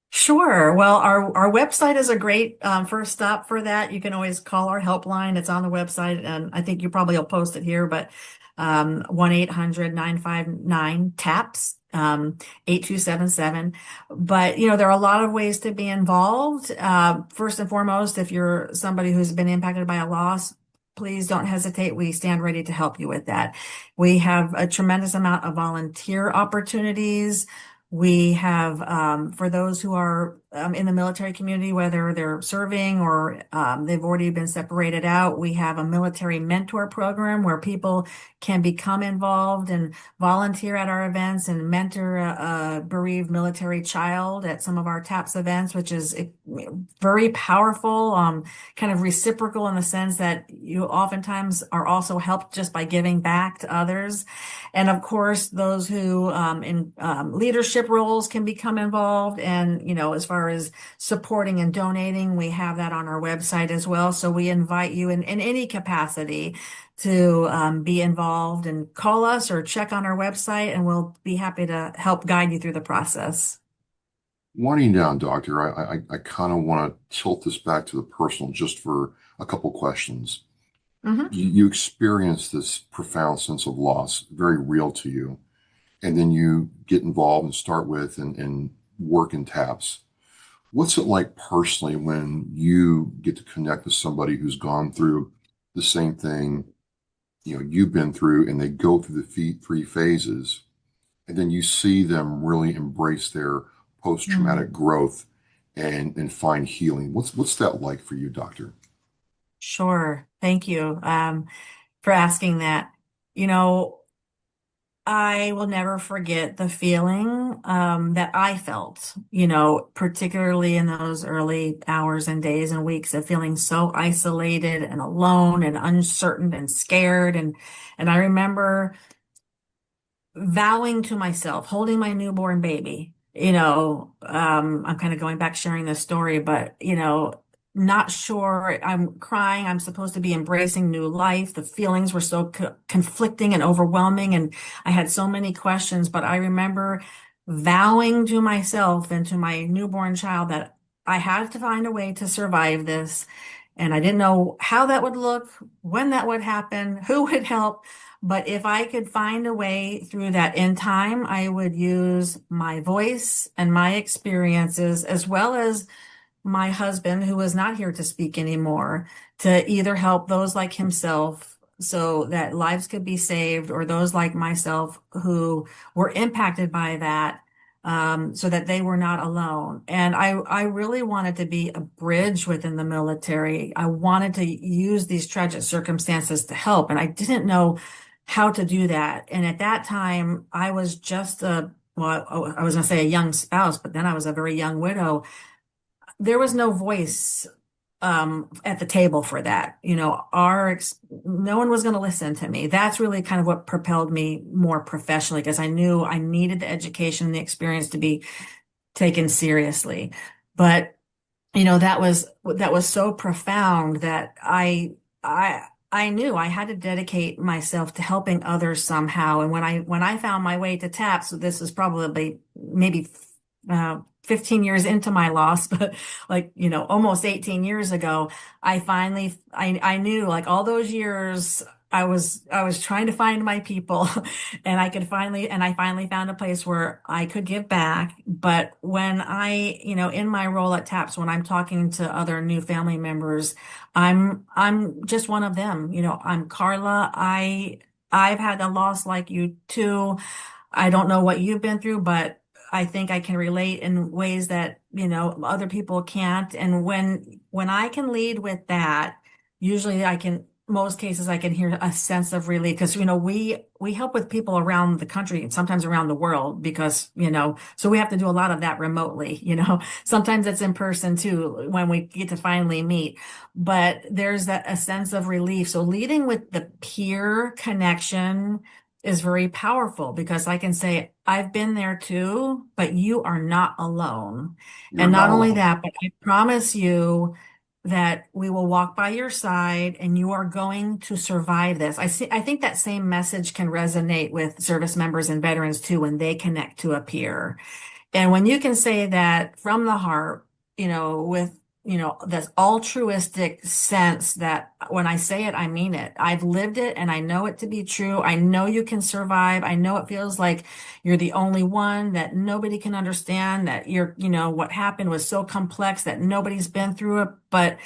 Sure. Well, our website is a great first stop for that. You can always call our helpline. It's on the website, and I think you probably will post it here, but 1-800-959-TAPS. 8277. But, there are a lot of ways to be involved. First and foremost, if you're somebody who's been impacted by a loss, please don't hesitate. We stand ready to help you with that. We have a tremendous amount of volunteer opportunities. We have, for those who are in the military community, whether they're serving or they've already been separated out. We have a military mentor program where people can become involved and volunteer at our events and mentor a bereaved military child at some of our TAPS events, which is very powerful, kind of reciprocal in the sense that you oftentimes are also helped just by giving back to others. And of course, those who in leadership roles can become involved. And, as far as supporting and donating, we have that on our website as well. So we invite you in any capacity to be involved, and call us or check on our website, and we'll be happy to help guide you through the process. Winding down, Doctor, I kind of want to tilt this back to the personal just for a couple questions. You experience this profound sense of loss, very real to you, and then you get involved and start with and work in TAPS. What's it like personally when you get to connect with somebody who's gone through the same thing you've been through, and they go through the three phases, and then you see them really embrace their post-traumatic growth and find healing? What's that like for you, Doctor? Sure. Thank you for asking that. I will never forget the feeling that I felt, particularly in those early hours and days and weeks of feeling so isolated and alone and uncertain and scared. And I remember vowing to myself, holding my newborn baby, I'm kind of going back sharing this story, but, not sure. I'm crying. I'm supposed to be embracing new life. The feelings were so conflicting and overwhelming, and I had so many questions. But I remember vowing to myself and to my newborn child that I had to find a way to survive this. And I didn't know how that would look, when that would happen, who would help. But if I could find a way through that in time, I would use my voice and my experiences, as well as my husband, who was not here to speak anymore, to either help those like himself so that lives could be saved, or those like myself who were impacted by that, so that they were not alone. And I really wanted to be a bridge within the military. I wanted to use these tragic circumstances to help, and I didn't know how to do that. And at that time, I was just I was going to say a young spouse, but then I was a very young widow. There was no voice at the table for that. No one was going to listen to me. That's really kind of what propelled me more professionally, because I knew I needed the education and the experience to be taken seriously. But that was so profound that I knew I had to dedicate myself to helping others somehow. And when I found my way to TAPS, so this is probably maybe 15 years into my loss, but almost 18 years ago, I knew, like, all those years I was trying to find my people, and I finally found a place where I could give back. But when in my role at TAPS, when I'm talking to other new family members, I'm just one of them. I'm Carla. I've had a loss like you too. I don't know what you've been through, but I think I can relate in ways that, other people can't. And when I can lead with that, usually most cases I can hear a sense of relief, because, we help with people around the country and sometimes around the world, because, so we have to do a lot of that remotely, sometimes it's in person too, when we get to finally meet, but there's a sense of relief. So leading with the peer connection is very powerful, because I can say, I've been there too, but you are not alone. And not only that, but I promise you that we will walk by your side, and you are going to survive this. I think that same message can resonate with service members and veterans too, when they connect to a peer. And when you can say that from the heart, with this altruistic sense that when I say it, I mean it. I've lived it, and I know it to be true. I know you can survive. I know it feels like you're the only one, that nobody can understand, that what happened was so complex that nobody's been through it. But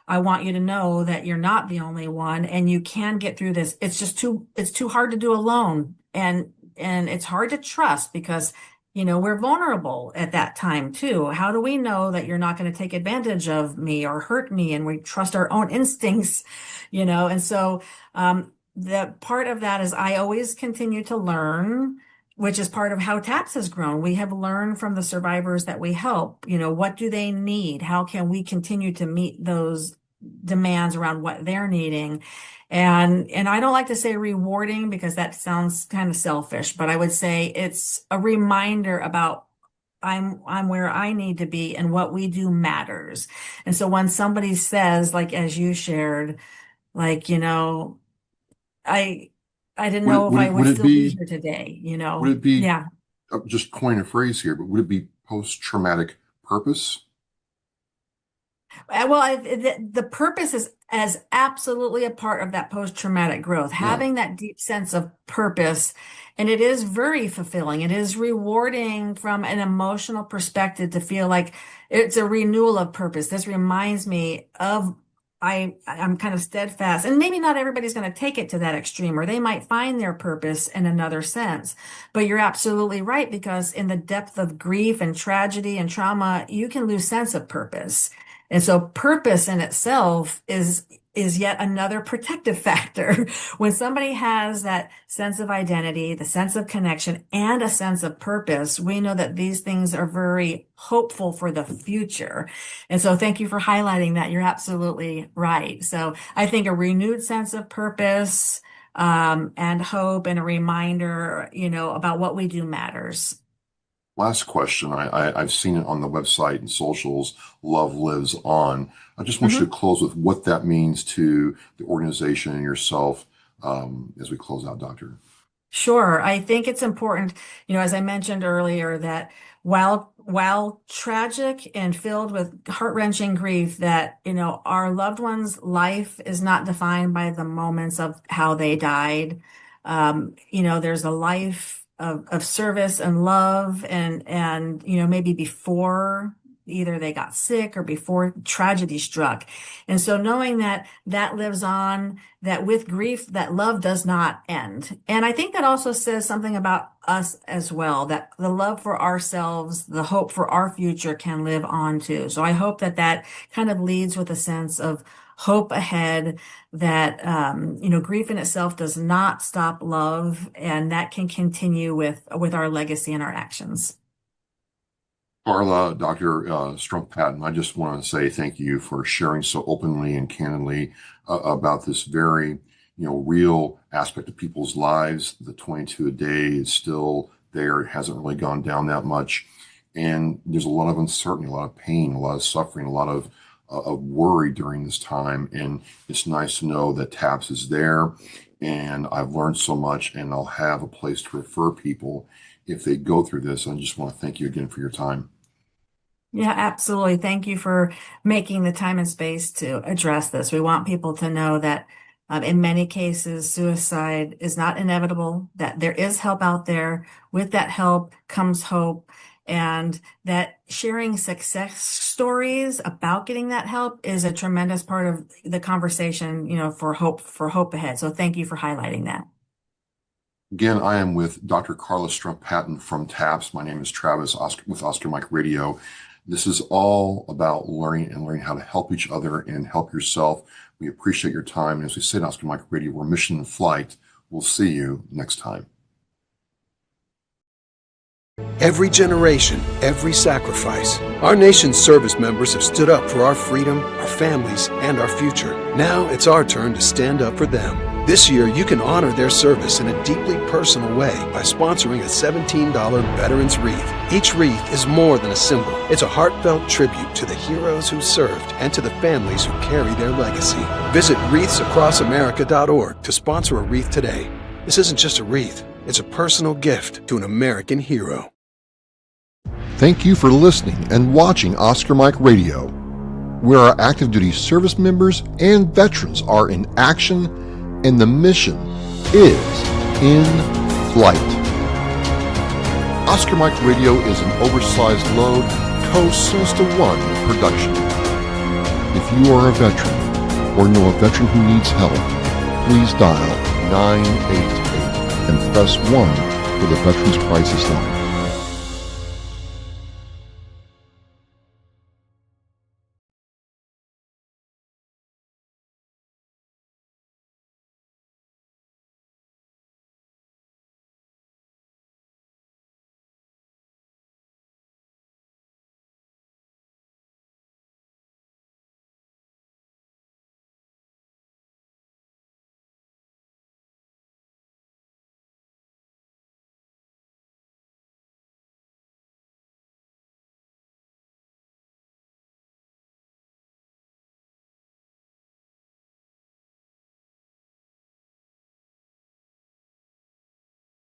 I want you to know that you're not the only one, and you can get through this. It's too hard to do alone. And it's hard to trust, because we're vulnerable at that time too. How do we know that you're not going to take advantage of me or hurt me? And we trust our own instincts, and so the part of that is I always continue to learn, which is part of how TAPS has grown. We have learned from the survivors that we help, what do they need? How can we continue to meet those demands around what they're needing? And I don't like to say rewarding because that sounds kind of selfish, but I would say it's a reminder about I'm where I need to be and what we do matters. And so when somebody says, like, as you shared, like, I didn't know if I would still be here today, Would it be, Yeah. just coin a phrase here, but would it be post-traumatic purpose? Well, the purpose is as absolutely a part of that post-traumatic growth, having that deep sense of purpose. And it is very fulfilling. It is rewarding from an emotional perspective to feel like it's a renewal of purpose. This reminds me of I'm kind of steadfast, and maybe not everybody's going to take it to that extreme, or they might find their purpose in another sense. But you're absolutely right, because in the depth of grief and tragedy and trauma, you can lose sense of purpose. And so purpose in itself is yet another protective factor. When somebody has that sense of identity, the sense of connection, and a sense of purpose, we know that these things are very hopeful for the future. And so thank you for highlighting that. You're absolutely right. So I think a renewed sense of purpose, and hope, and a reminder, about what we do matters. Last question. I've seen it on the website and socials. Love lives on. I just want you to close with what that means to the organization and yourself as we close out, Doctor. Sure. I think it's important, as I mentioned earlier, that while tragic and filled with heart-wrenching grief, that, our loved one's life is not defined by the moments of how they died. There's a life of service and love and maybe before either they got sick or before tragedy struck. And so knowing that lives on, that with grief, that love does not end. And I think that also says something about us as well, that the love for ourselves, the hope for our future can live on too. So I hope that kind of leads with a sense of hope ahead, that, grief in itself does not stop love, and that can continue with our legacy and our actions. Carla, Dr. Stumpf-Patton, I just want to say thank you for sharing so openly and candidly about this very, real aspect of people's lives. The 22 a day is still there. It hasn't really gone down that much. And there's a lot of uncertainty, a lot of pain, a lot of suffering, a lot of worry during this time. And it's nice to know that TAPS is there. And I've learned so much, and I'll have a place to refer people if they go through this. I just want to thank you again for your time. Yeah, absolutely. Thank you for making the time and space to address this. We want people to know that in many cases, suicide is not inevitable, that there is help out there. With that help comes hope, and that sharing success stories about getting that help is a tremendous part of the conversation, for hope ahead. So thank you for highlighting that. Again, I am with Dr. Carla Stumpf-Patton from TAPS. My name is Travis with Oscar Mike Radio. This is all about learning how to help each other and help yourself. We appreciate your time. And as we say at Oscar Mike Radio, we're mission in flight. We'll see you next time. Every generation, every sacrifice. Our nation's service members have stood up for our freedom, our families, and our future. Now it's our turn to stand up for them. This year, you can honor their service in a deeply personal way by sponsoring a $17 Veterans Wreath. Each wreath is more than a symbol. It's a heartfelt tribute to the heroes who served and to the families who carry their legacy. Visit wreathsacrossamerica.org to sponsor a wreath today. This isn't just a wreath. It's a personal gift to an American hero. Thank you for listening and watching Oscar Mike Radio, where our active duty service members and veterans are in action and the mission is in flight. Oscar Mike Radio is an oversized load Co-Sinister One production. If you are a veteran or know a veteran who needs help, please dial 988 and press 1 for the Veterans Crisis Line.